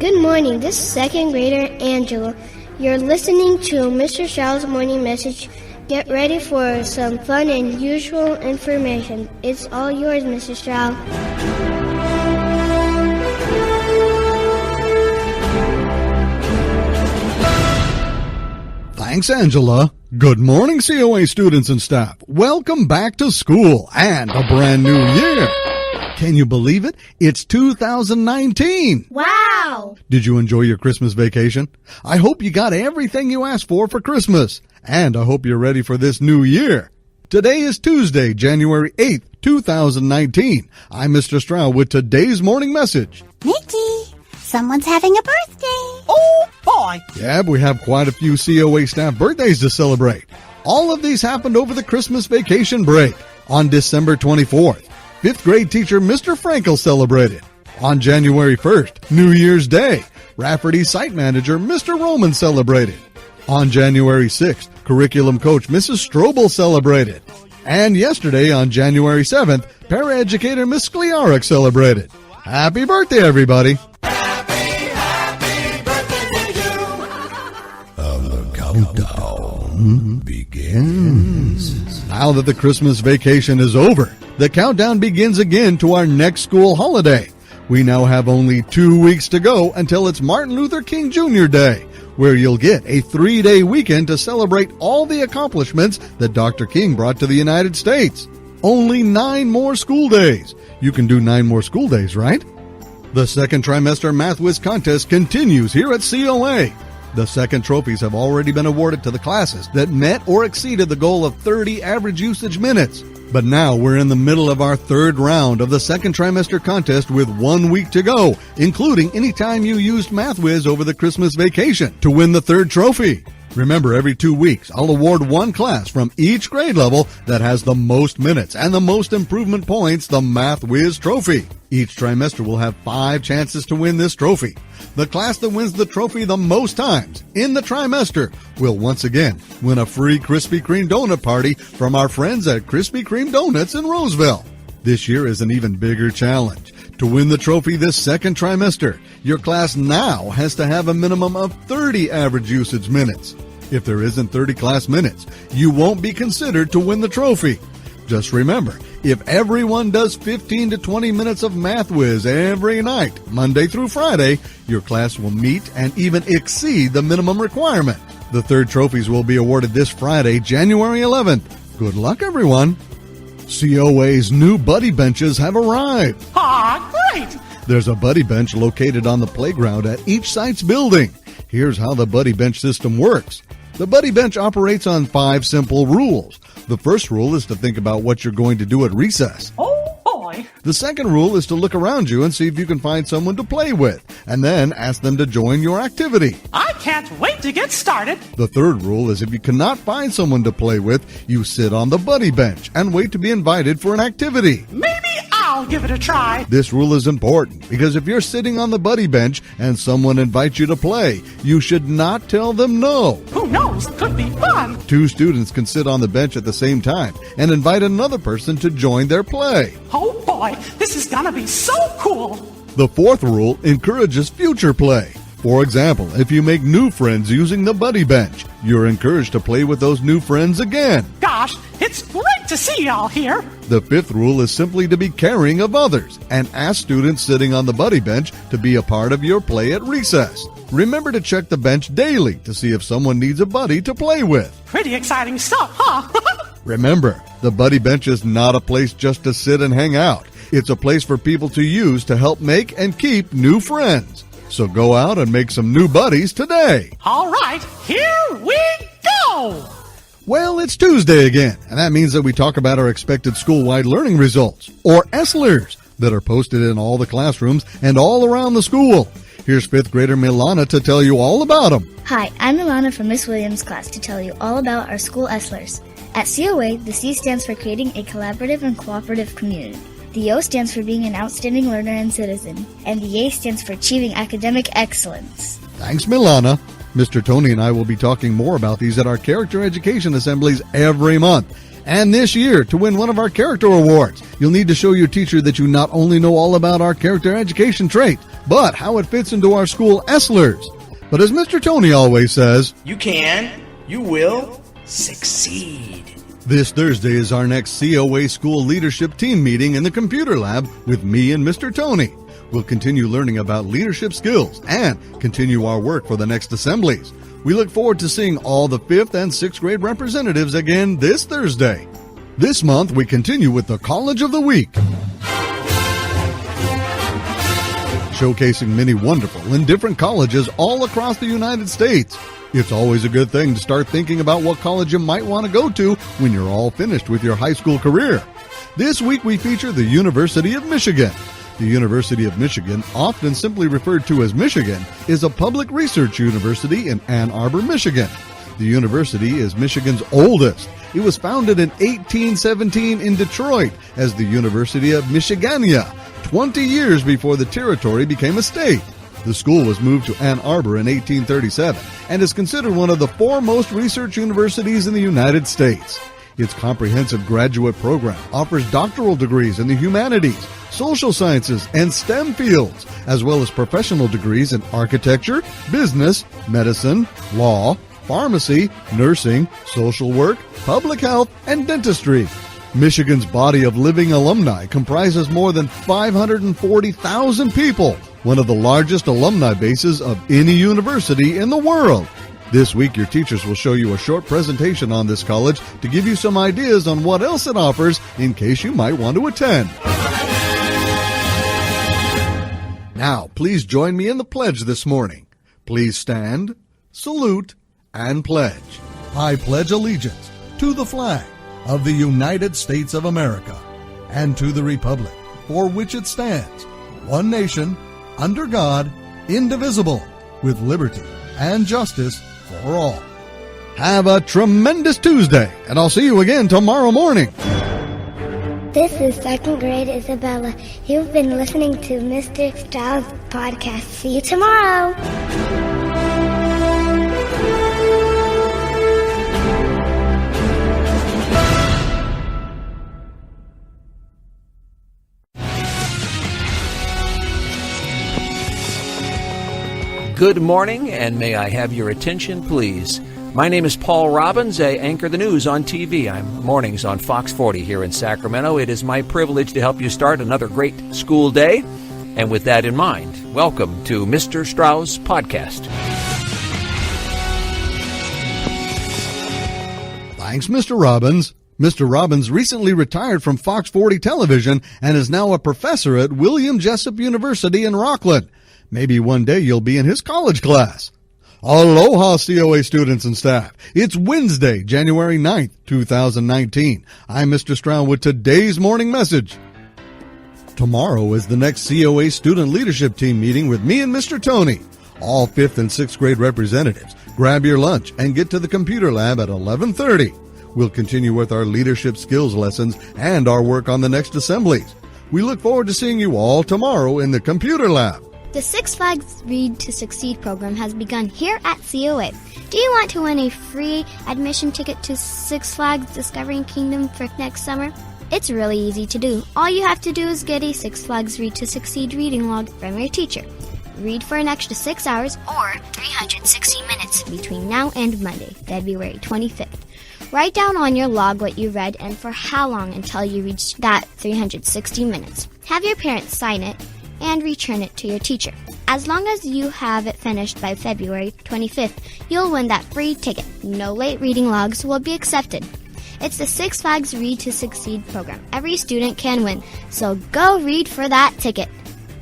Good morning. This is second grader Angela. You're listening to Mr. Shaw's morning message. Get ready for some fun and useful information. It's all yours, Mr. Shaw. Thanks, Angela. Good morning, COA students and staff. Welcome back to school and a brand new year. Can you believe it? It's 2019. Wow! Did you enjoy your Christmas vacation? I hope you got everything you asked for Christmas. And I hope you're ready for this new year. Today is Tuesday, January 8th, 2019. I'm Mr. Stroud with today's morning message. Mickey, someone's having a birthday. Oh, boy. Yeah, we have quite a few COA staff birthdays to celebrate. All of these happened over the Christmas vacation break. On December 24th, 5th grade teacher Mr. Frankel celebrated. On January 1st, New Year's Day, Rafferty site manager Mr. Roman celebrated. On January 6th, curriculum coach Mrs. Strobel celebrated. And yesterday, on January 7th, paraeducator Miss Skliarek celebrated. Happy birthday, everybody! Happy birthday to you! And the countdown begins. Now that the Christmas vacation is over, the countdown begins again to our next school holiday. We now have only 2 weeks to go until it's Martin Luther King Jr. Day, where you'll get a 3-day weekend to celebrate all the accomplishments that Dr. King brought to the United States. Only 9 more school days. You can do 9 more school days, right? The second trimester Math Whiz contest continues here at COA. The second trophies have already been awarded to the classes that met or exceeded the goal of 30 average usage minutes. But now we're in the middle of our third round of the second trimester contest with 1 week to go, including any time you used MathWiz over the Christmas vacation to win the third trophy. Remember, every 2 weeks, I'll award one class from each grade level that has the most minutes and the most improvement points, the MathWiz trophy. Each trimester will have 5 chances to win this trophy. The class that wins the trophy the most times in the trimester will once again win a free Krispy Kreme donut party from our friends at Krispy Kreme Donuts in Roseville. This year is an even bigger challenge. To win the trophy this second trimester, your class now has to have a minimum of 30 average usage minutes. If there isn't 30 class minutes, you won't be considered to win the trophy. Just remember, if everyone does 15 to 20 minutes of MathWiz every night, Monday through Friday, your class will meet and even exceed the minimum requirement. The third trophies will be awarded this Friday, January 11th. Good luck, everyone. COA's new buddy benches have arrived. Ah, great! There's a buddy bench located on the playground at each site's building. Here's how the buddy bench system works. The buddy bench operates on 5 simple rules. The first rule is to think about what you're going to do at recess. Oh, boy. The second rule is to look around you and see if you can find someone to play with, and then ask them to join your activity. I can't wait to get started. The third rule is if you cannot find someone to play with, you sit on the buddy bench and wait to be invited for an activity. Maybe I'll give it a try. This rule is important because if you're sitting on the buddy bench and someone invites you to play, you should not tell them no. Who knows? Could be fun. 2 students can sit on the bench at the same time and invite another person to join their play. Oh, boy. This is gonna be so cool. The fourth rule encourages future play. For example, if you make new friends using the buddy bench, you're encouraged to play with those new friends again. Gosh, it's great to see y'all here. The fifth rule is simply to be caring of others and ask students sitting on the buddy bench to be a part of your play at recess. Remember to check the bench daily to see if someone needs a buddy to play with. Pretty exciting stuff, huh? Remember, the buddy bench is not a place just to sit and hang out. It's a place for people to use to help make and keep new friends. So go out and make some new buddies today. All right, here we go. Well, it's Tuesday again, and that means that we talk about our expected school-wide learning results, or ESLERs, that are posted in all the classrooms and all around the school. Here's 5th grader Milana to tell you all about them. Hi, I'm Milana from Miss Williams' class to tell you all about our school ESLERs. At COA, the C stands for creating a collaborative and cooperative community. The O stands for being an outstanding learner and citizen, and the A stands for achieving academic excellence. Thanks, Milana. Mr. Tony and I will be talking more about these at our character education assemblies every month. And this year, to win one of our character awards, you'll need to show your teacher that you not only know all about our character education trait, but how it fits into our school ESLers. But as Mr. Tony always says, You can, you will succeed. this Thursday is our next COA School Leadership Team meeting in the computer lab with me and Mr. Tony. We'll continue learning about leadership skills and continue our work for the next assemblies. We look forward to seeing all the 5th and 6th grade representatives again this Thursday. This month, we continue with the College of the Week, showcasing many wonderful and different colleges all across the United States. It's always a good thing to start thinking about what college you might want to go to when you're all finished with your high school career. This week, we feature the University of Michigan. The University of Michigan, often simply referred to as Michigan, is a public research university in Ann Arbor, Michigan. The university is Michigan's oldest. It was founded in 1817 in Detroit as the University of Michigania, 20 years before the territory became a state. The school was moved to Ann Arbor in 1837 and is considered one of the foremost research universities in the United States. Its comprehensive graduate program offers doctoral degrees in the humanities, social sciences, and STEM fields, as well as professional degrees in architecture, business, medicine, law, pharmacy, nursing, social work, public health, and dentistry. Michigan's body of living alumni comprises more than 540,000 people, one of the largest alumni bases of any university in the world. This week, your teachers will show you a short presentation on this college to give you some ideas on what else it offers in case you might want to attend. Now, please join me in the pledge this morning. Please stand, salute, and pledge. I pledge allegiance to the flag of the United States of America and to the republic for which it stands, one nation, under God, indivisible, with liberty and justice for all. Have a tremendous Tuesday, and I'll see you again tomorrow morning. This is 2nd grade Isabella. You've been listening to Mr. Strauss podcast. See you tomorrow. Good morning, and may I have your attention, please? My name is Paul Robbins. I anchor the news on TV. I'm mornings on Fox 40 here in Sacramento. It is my privilege to help you start another great school day. And with that in mind, welcome to Mr. Strauss Podcast. Thanks, Mr. Robbins. Mr. Robbins recently retired from Fox 40 television and is now a professor at William Jessup University in Rockland. Maybe one day you'll be in his college class. Aloha, COA students and staff. It's Wednesday, January 9th, 2019. I'm Mr. Stroud with today's morning message. Tomorrow is the next COA student leadership team meeting with me and Mr. Tony. All 5th and 6th grade representatives, grab your lunch and get to the computer lab at 11:30. We'll continue with our leadership skills lessons and our work on the next assemblies. We look forward to seeing you all tomorrow in the computer lab. The Six Flags Read to Succeed program has begun here at COA. Do you want to win a free admission ticket to Six Flags Discovering Kingdom for next summer? It's really easy to do. All you have to do is get a Six Flags Read to Succeed reading log from your teacher. Read for an extra 6 hours or 360 minutes between now and Monday, February 25th. Write down on your log what you read and for how long until you reach that 360 minutes. Have your parents sign it and return it to your teacher. As long as you have it finished by February 25th, you'll win that free ticket. No late reading logs will be accepted. It's the Six Flags Read to Succeed program. Every student can win, so go read for that ticket.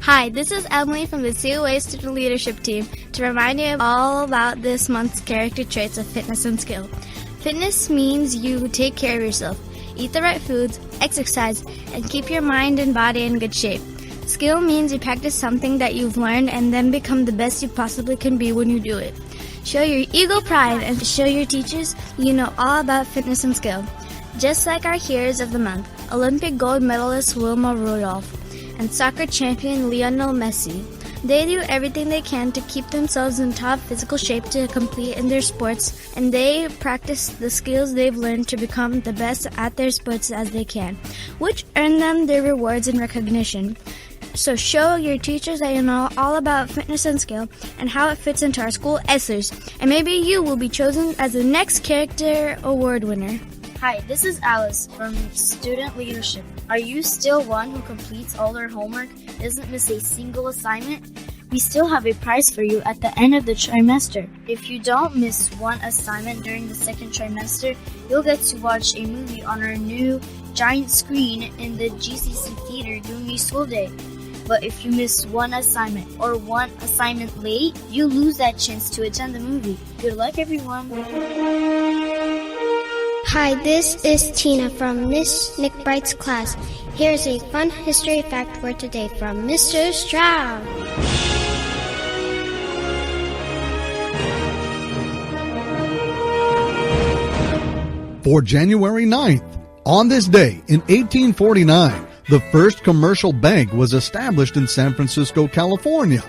Hi, this is Emily from the COA Student Leadership Team to remind you all about this month's character traits of fitness and skill. Fitness means you take care of yourself, eat the right foods, exercise, and keep your mind and body in good shape. Skill means you practice something that you've learned and then become the best you possibly can be when you do it. Show your ego pride and show your teachers you know all about fitness and skill. Just like our heroes of the month, Olympic gold medalist Wilma Rudolph and soccer champion Lionel Messi, They do everything they can to keep themselves in top physical shape to compete in their sports, and they practice the skills they've learned to become the best at their sports as they can, which earn them their rewards and recognition. So show your teachers that you know all about fitness and skill and how it fits into our school Esslers, and maybe you will be chosen as the next character award winner. Hi, this is Alice from Student Leadership. Are you still one who completes all their homework, doesn't miss a single assignment? We still have a prize for you at the end of the trimester. If you don't miss one assignment during the second trimester, you'll get to watch a movie on our new giant screen in the GCC Theater during a school day. But if you miss one assignment or one assignment late, you lose that chance to attend the movie. Good luck, everyone. Hi, this is Tina from Miss McBright's class. Here's a fun history fact for today from Mr. Stroud. For January 9th, on this day in 1849, the first commercial bank was established in San Francisco, California.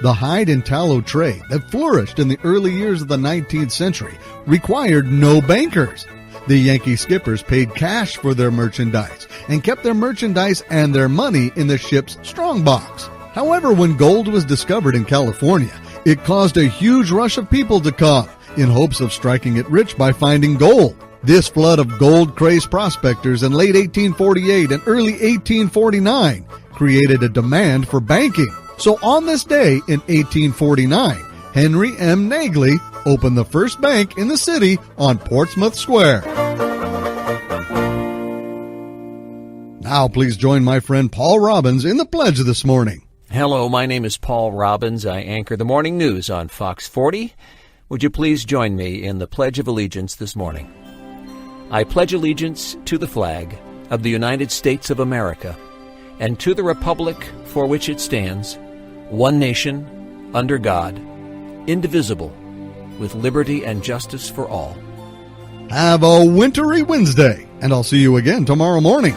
The hide and tallow trade that flourished in the early years of the 19th century required no bankers. The Yankee skippers paid cash for their merchandise and kept their merchandise and their money in the ship's strongbox. However, when gold was discovered in California, it caused a huge rush of people to come in hopes of striking it rich by finding gold. This flood of gold-crazed prospectors in late 1848 and early 1849 created a demand for banking. So on this day in 1849, Henry M. Nagley opened the first bank in the city on Portsmouth Square. Now please join my friend Paul Robbins in the pledge this morning. Hello, my name is Paul Robbins. I anchor the morning news on Fox 40. Would you please join me in the Pledge of Allegiance this morning? I pledge allegiance to the flag of the United States of America and to the republic for which it stands, one nation, under God, indivisible, with liberty and justice for all. Have a wintry Wednesday, and I'll see you again tomorrow morning.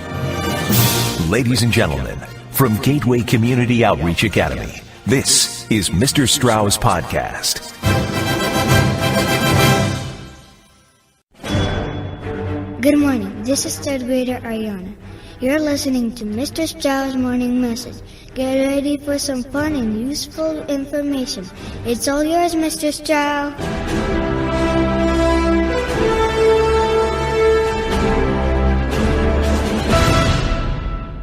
Ladies and gentlemen, from Gateway Community Outreach Academy, this is Mr. Strau's Podcast. Good morning. This is third grader Ariana. You're listening to Mr. Strau's Morning Message. Get ready for some fun and useful information. It's all yours, Mr. Strau.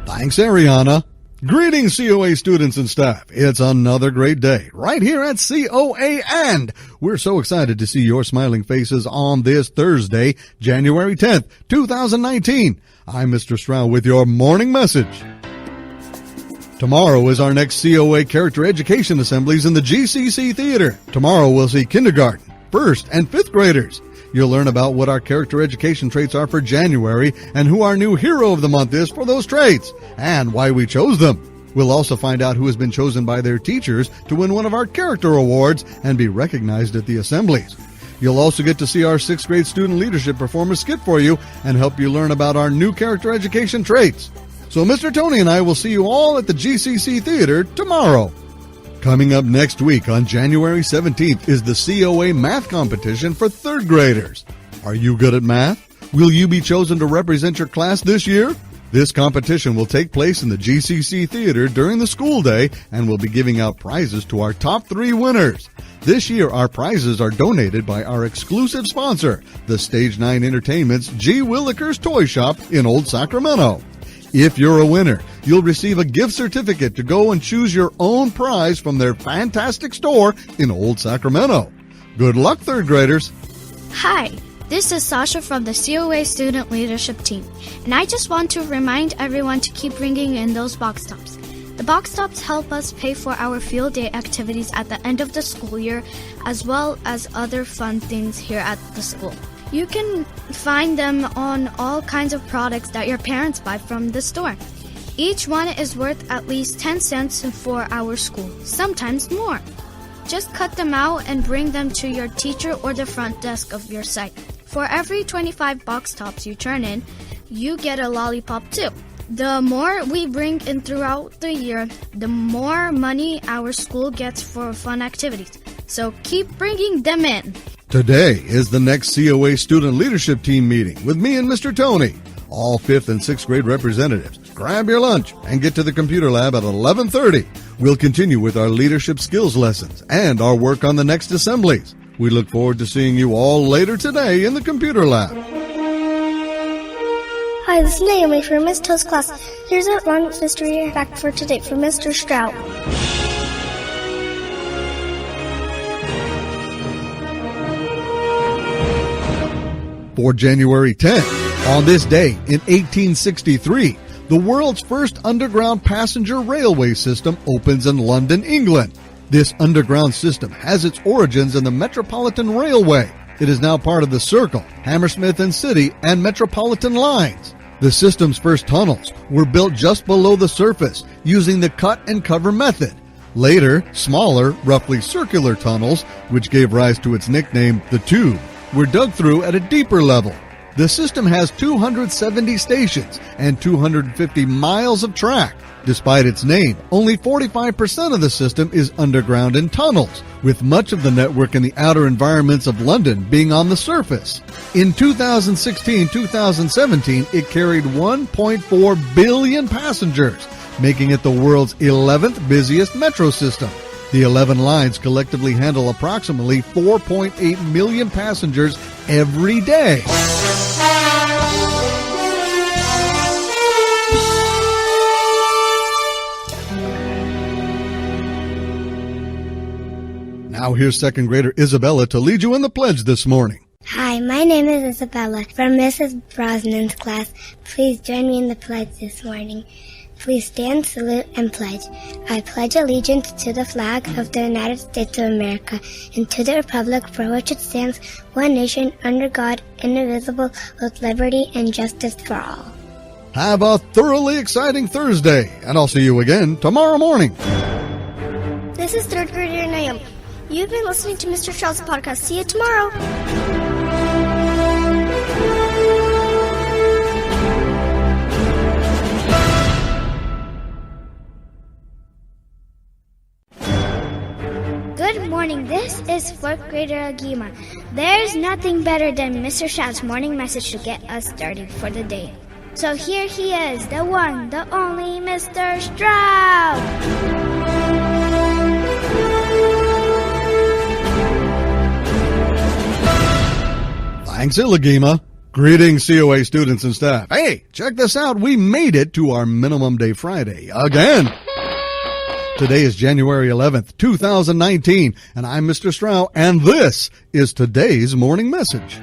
Thanks, Ariana. Greetings, COA students and staff. It's another great day right here at COA, and we're so excited to see your smiling faces on this Thursday, January 10th, 2019. I'm Mr. Stroud with your morning message. Tomorrow is our next COA Character Education Assemblies in the GCC Theater. Tomorrow we'll see kindergarten, 1st, and 5th graders. You'll learn about what our character education traits are for January and who our new hero of the month is for those traits and why we chose them. We'll also find out who has been chosen by their teachers to win one of our character awards and be recognized at the assemblies. You'll also get to see our 6th grade student leadership perform a skit for you and help you learn about our new character education traits. So Mr. Tony and I will see you all at the GCC Theater tomorrow. Coming up next week on January 17th is the COA Math Competition for 3rd graders. Are you good at math? Will you be chosen to represent your class this year? This competition will take place in the GCC Theater during the school day, and we'll be giving out prizes to our top 3 winners. This year, our prizes are donated by our exclusive sponsor, the Stage 9 Entertainment's G. Willikers Toy Shop in Old Sacramento. If you're a winner, you'll receive a gift certificate to go and choose your own prize from their fantastic store in Old Sacramento. Good luck, 3rd graders. Hi, this is Sasha from the COA Student Leadership Team, and I just want to remind everyone to keep bringing in those box tops. The box tops help us pay for our field day activities at the end of the school year, as well as other fun things here at the school. You can find them on all kinds of products that your parents buy from the store. Each one is worth at least 10 cents for our school, sometimes more. Just cut them out and bring them to your teacher or the front desk of your site. For every 25 box tops you turn in, you get a lollipop too. The more we bring in throughout the year, the more money our school gets for fun activities. So keep bringing them in. Today is the next COA Student Leadership Team meeting with me and Mr. Tony. All 5th and 6th grade representatives, grab your lunch and get to the computer lab at 11:30. We'll continue with our leadership skills lessons and our work on the next assemblies. We look forward to seeing you all later today in the computer lab. Hi, this is Naomi from Miss To's class. Here's our fun history fact for today from Mr. Stroud. For January 10th, on this day in 1863, the world's first underground passenger railway system opens in London, England. This underground system has its origins in the Metropolitan Railway. It is now part of the Circle, Hammersmith and City, and Metropolitan lines. The system's first tunnels were built just below the surface using the cut and cover method. Later, smaller, roughly circular tunnels, which gave rise to its nickname, the Tube, were dug through at a deeper level. The system has 270 stations and 250 miles of track. Despite its name, only 45% of the system is underground in tunnels, with much of the network in the outer environments of London being on the surface. In 2016-2017, it carried 1.4 billion passengers, making it the world's 11th busiest metro system. The 11 lines collectively handle approximately 4.8 million passengers every day. Now here's 2nd grader Isabella to lead you in the pledge this morning. Hi, my name is Isabella from Mrs. Brosnan's class. Please join me in the pledge this morning. Please stand, salute, and pledge. I pledge allegiance to the flag of the United States of America and to the republic for which it stands, one nation, under God, indivisible, with liberty and justice for all. Have a thoroughly exciting Thursday, and I'll see you again tomorrow morning. This is 3rd grader Naomi. You've been listening to Mr. Shaw's podcast. See you tomorrow. Good morning. This is 4th grader Agima. There's nothing better than Mr. Shaw's morning message to get us started for the day. So here he is, the one, the only Mr. Stroud. Thanks, Ilagima. Greetings, COA students and staff. Hey, check this out. We made it to our Minimum Day Friday again. Today is January 11th, 2019, and I'm Mr. Stroud, and this is today's morning message.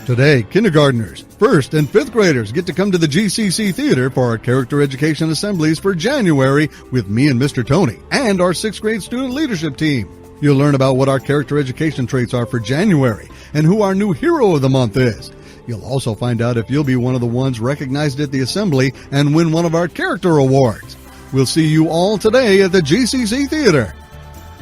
Today, kindergartners, 1st and 5th graders get to come to the GCC Theater for our character education assemblies for January with me and Mr. Tony and our 6th grade student leadership team. You'll learn about what our character education traits are for January and who our new hero of the month is. You'll also find out if you'll be one of the ones recognized at the assembly and win one of our character awards. We'll see you all today at the GCC Theater.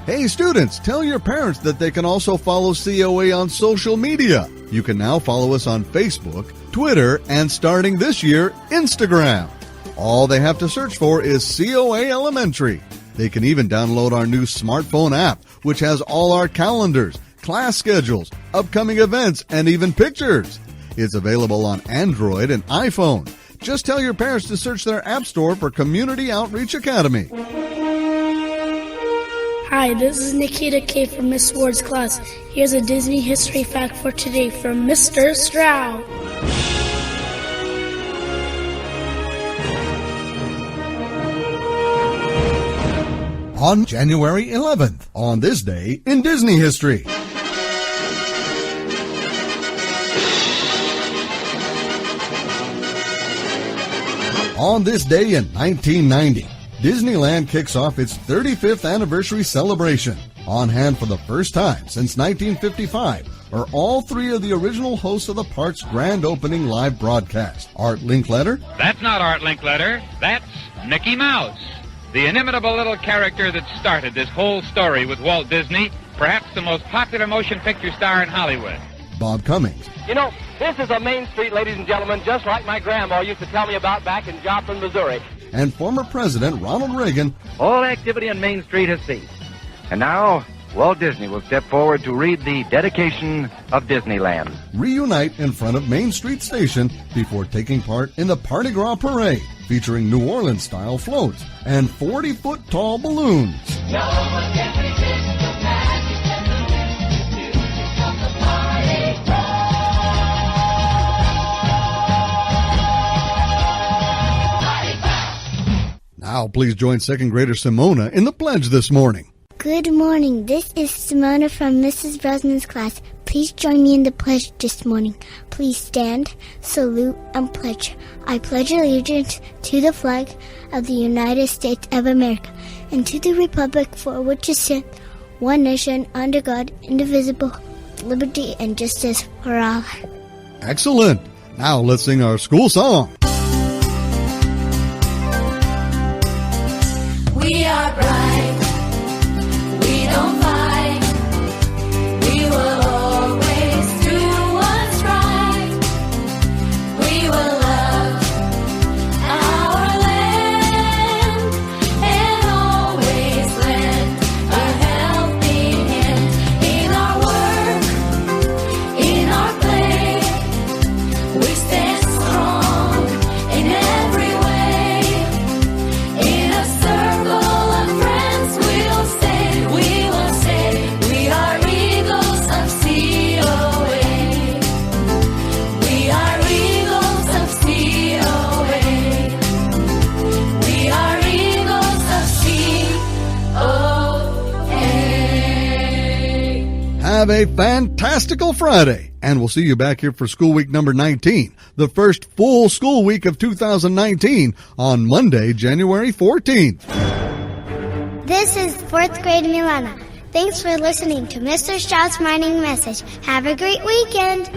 Hey students, tell your parents that they can also follow COA on social media. You can now follow us on Facebook, Twitter, and starting this year, Instagram. All they have to search for is COA Elementary. They can even download our new smartphone app, which has all our calendars, class schedules, upcoming events, and even pictures. It's available on Android and iPhone. Just tell your parents to search their app store for Community Outreach Academy. Hi, this is Nikita K. from Miss Ward's class. Here's a Disney history fact for today from Mr. Stroud. On January 11th, on this day in Disney history. On this day in 1990, Disneyland kicks off its 35th anniversary celebration. On hand for the first time since 1955 are all 3 of the original hosts of the park's grand opening live broadcast. Art Linkletter. That's not Art Linkletter. That's Mickey Mouse, the inimitable little character that started this whole story with Walt Disney, perhaps the most popular motion picture star in Hollywood. Bob Cummings. You know, this is a main street, ladies and gentlemen, just like my grandma used to tell me about back in Joplin, Missouri. And former President Ronald Reagan. All activity on Main Street has ceased. And now, Walt Disney will step forward to read the dedication of Disneyland. Reunite in front of Main Street Station before taking part in the Mardi Gras Parade, featuring New Orleans-style floats and 40-foot-tall balloons. No one can resist the magic and the music of the Mardi Gras. Now, please join second grader Simona in the pledge this morning. Good morning. This is Simona from Mrs. Brosnan's class. Please join me in the pledge this morning. Please stand, salute, and pledge. I pledge allegiance to the flag of the United States of America and to the republic for which it stands, one nation, under God, indivisible, with liberty and justice for all. Excellent. Now let's sing our school song. We are bright. We don't fight. We will always do what's right. We will love our land and always lend a helping hand in our work, in our play. We stand strong in every way. In a circle of friends we'll stay. We will say we are eagles of COA. We are eagles of COA. We are eagles of COA. Have a fantastical Friday, and we'll see you back here for school week number 19, the first full school week of 2019 on Monday, January 14th. This is 4th grade Milana. Thanks for listening to Mr. Stroud's Morning Message. Have a great weekend.